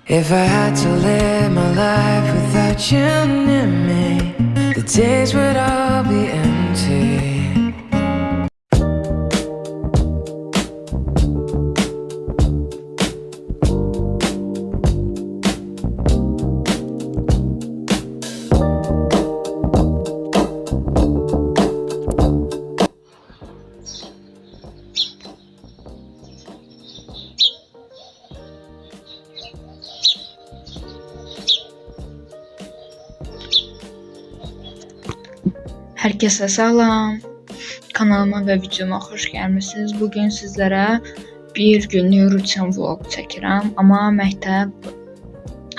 If I had to live my life without you near me, the days would all be empty. Herkese salam. Kanalıma ve videoma hoş gəlmisiniz. Bugün sizlere bir günlük rutin vlog çəkirəm. Amma məktəb,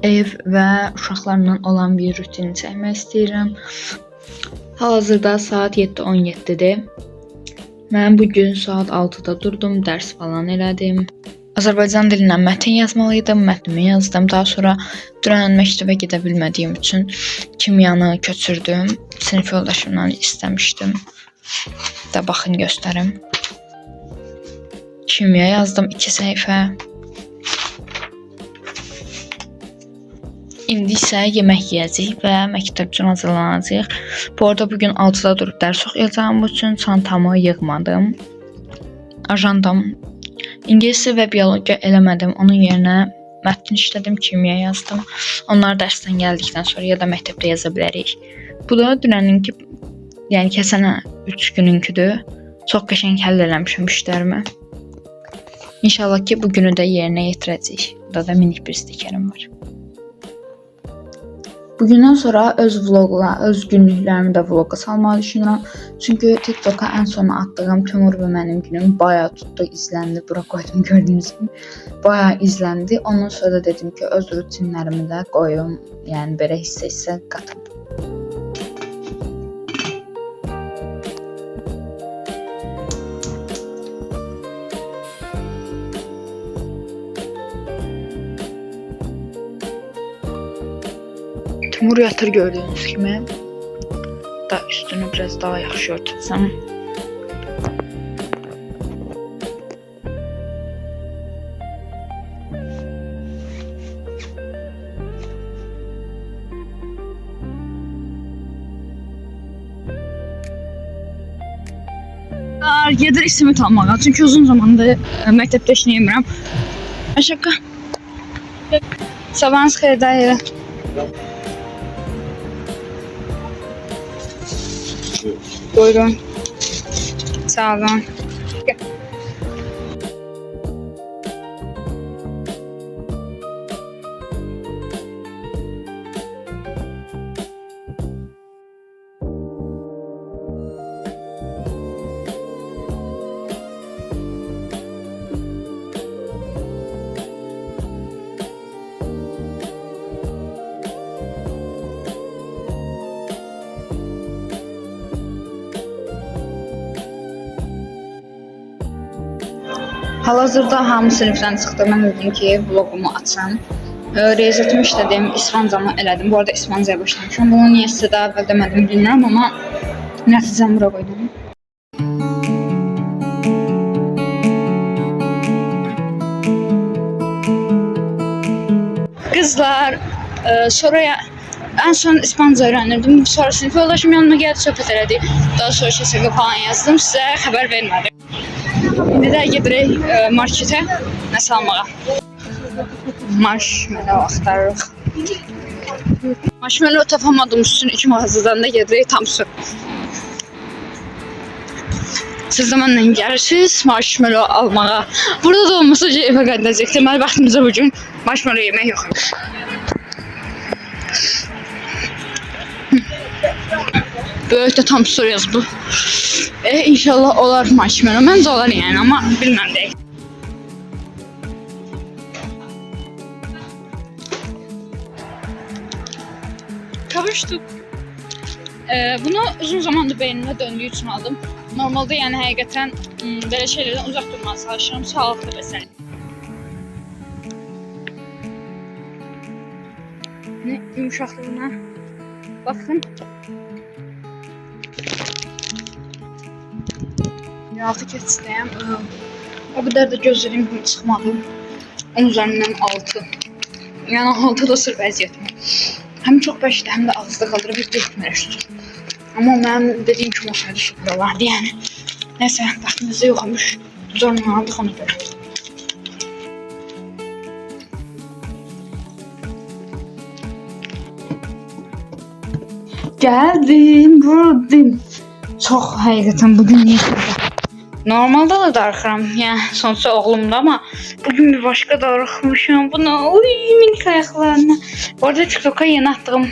ev və uşaqlarla olan bir rutini çəkmək istəyirəm. Hal-hazırda saat 7:17-dir. Mən bugün saat 6-da durdum, dərs falan elədim. Azərbaycan dilindən mətin yazmalıydım, mətnimi yazdım. Daha sonra dünən məktəbə gedə bilmədiyim üçün kimyanı köçürdüm. Sinif yoldaşımdan istəmişdim. Da baxın göstərim. Kimya yazdım 2 səhifə. İndi isə yemək yeyəcəyik və məktəb üçün hazırlanacağıq. Bu arada bugün 6-da durub dərs oxuyacağım üçün çantamı yığmadım. Ajandam İngiliscə və biologiya eləmədim. Onun yerinə mətn işlədim, kimya yazdım. Onlar dərsdən gəldikdən sonra ya da məktəbdə yaza bilərik. Bu da dünəninki, yəni keçən 3 gününküdür. Çox qəşəng həll eləmişəm işlərimi. İnşallah ki, bu günü də yerinə yetirəcəyik. Burada da minik bir stikerim var. Bugündən sonra öz vlogla, öz günlüklərimi də vloga salmağı düşünürəm. Çünki TikTok'a ən son attığım Timur və mənim günüm bayağı tutdu, izləndi. Bura qoydum gördüyünüz kimi. Bayağı izləndi. Ondan sonra da dedim ki, öz rutinlərimi də qoyum. Yəni belə hissə qatım. Timur yatır gördüğünüz kimi. Da üstünü biraz daha yaxşı örtürsəm. Gedir simit almağa. Çünki uzun zamandır məktəbdə işləyirəm. Şaka. Sabahınız xeyir dayı. Buyurun. Sağ olun. Hal-hazırda hamı sinifdən çıxdı. Mən dedim ki, vlogumu açam. Riyaziyyatımı işlədim, İsfancamı elədim. Bu arada İsfancaya başlamışam. Bunu niyə sizə daha əvvəl demədim bilmirəm, amma nəticəmi bura qoydum. Kızlar, sonra en son İspanca öğrenirdim. Sonra sinif yoldaşım yanıma geldi, söhbət elədi. Daha sonra şəsəqə falan yazdım, sizə xəbər vermədim. İndi də gedirik marketə nəsə almağa. Marshmallow axtarırıq. Marshmallow tapamadım, üstün 2 mağazadan da gedirik tam sür. Siz də mənlə gəlirsiniz marshmallow almağa. Burada da olmasa evə qədəcək. Deməli vaxtımızda bugün marshmallow yemək yox. Böyük de tam soru yazdı. İnşallah olar marshmallow. Məncə olar yəni, amma bilməm deyək. Kavuştuk. Bunu uzun zamandır beynimdə döndüyü üçün aldım. Normalde yəni həqiqətən belə şeylərdən uzaq durmağa çalışıram. Sağlıqlı bəsənlik. Yumuşaklığına bakın. Altı keçdəyəm. O qədər də gözlərim kimi çıxmadı. 10 üzərindən 6. Yəni halda da sır vəziyyətim. Həm çox bəkdə, həm də ağızda qalır bir getmir. Amma mənim dediyim kimi olsaydı süper olardı yəni. Nəysə, vaxtımızda yoxmuş. Zorla aldıq ona görə. Gəldim, buradayım. Çox həqiqətən bugün yetmədi. Normalda da darıxıram, yəni sonuçta oğlumda, amma bugün bir başqa darıxmışam. Buna, oy, minik ayaqlarına. Bu arada TikTok'a yeni attığım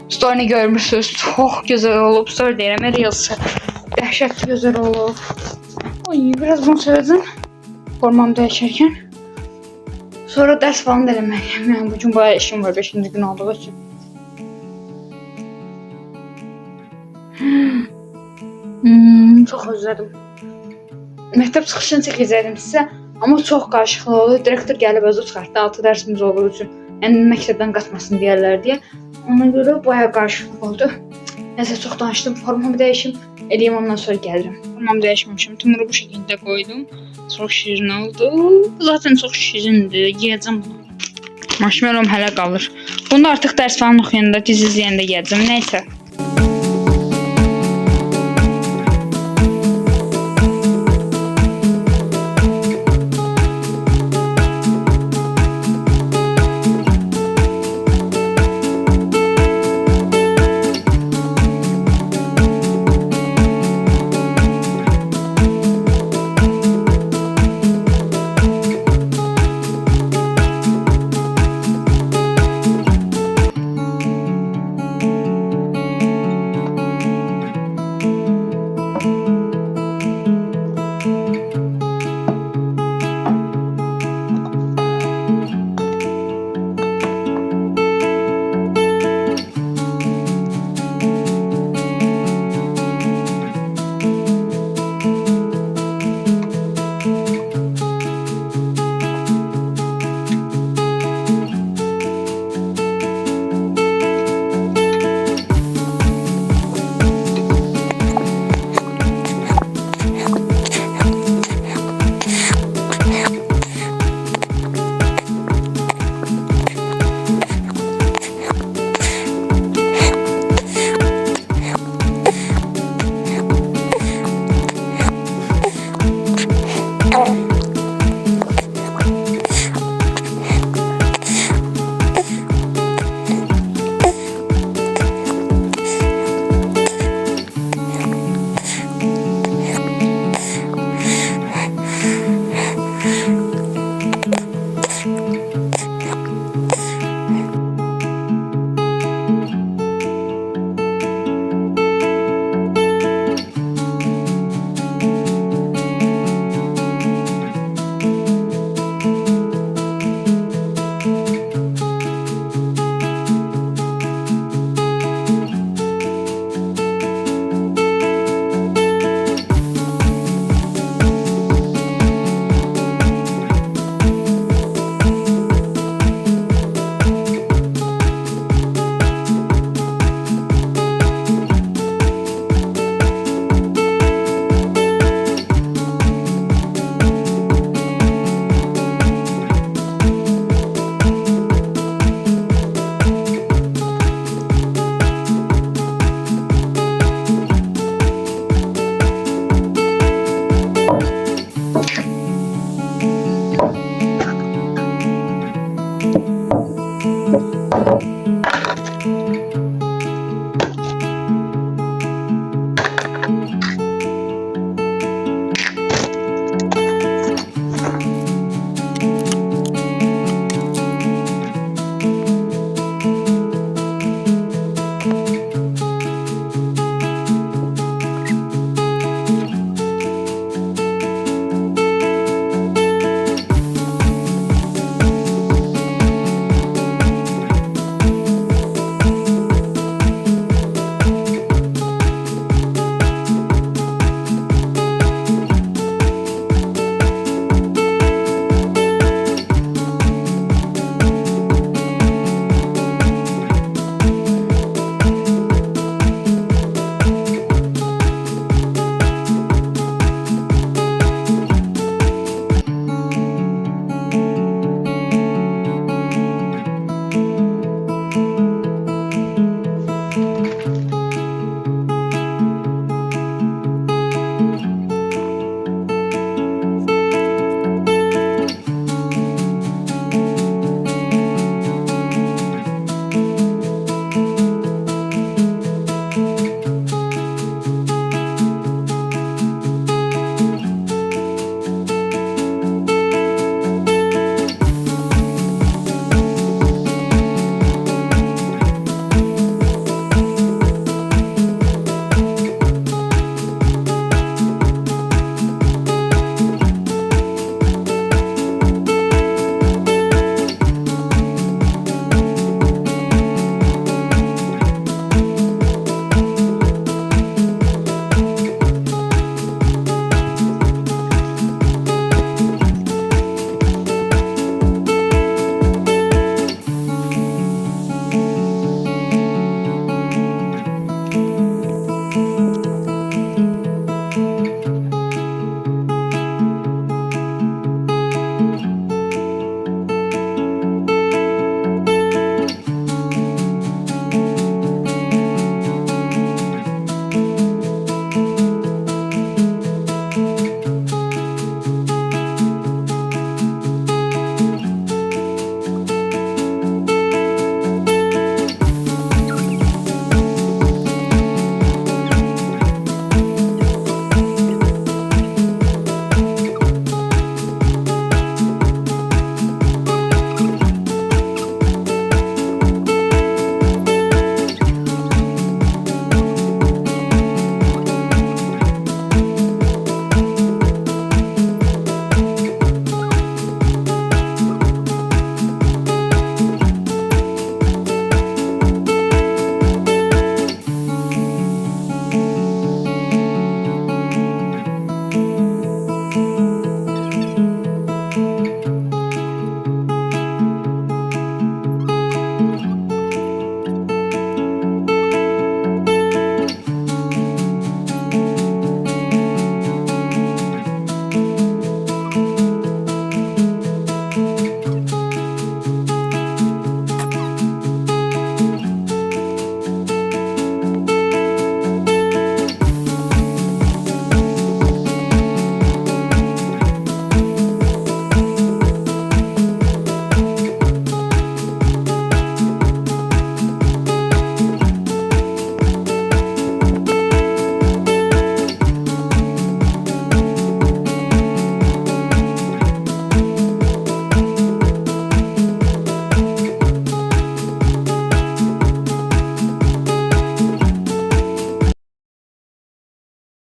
story'ni görmüşsünüz. Çox gözəl olub. Story deyirəm, Reels'ı. Dəhşətli gözəl olub. Oy, biraz bunu sevdim. Formamı dəyişərkən. Sonra dərs falan da eləməliyəm. Yəni bugün bayağı işim var 5-ci gün olduğu üçün. Çox özlədim. Məktəb çıxışını çəkəcəkdim sizə, amma çox qarışıqlı oldu. Direktor gəlib özü çıxartdı 6 dərsimiz olduğu üçün. Yəni məktəbdən qaçmasın deyərlər deyə. Ona görə bayağı qarışıqlıq oldu. Nəsə çox danışdım. Formamı dəyişim, eləyim ondan sonra gəlirəm. Formamı dəyişməmişəm. Timuru bu şəkildə qoydum. Çox şirin oldu. Zaten çox şirindir. Yeyəcəm bunu. Marshmallowum hələ qalır. Bunu artıq dərs falan oxuyanda, dizi izləyəndə yeyəcəm. Nəysə.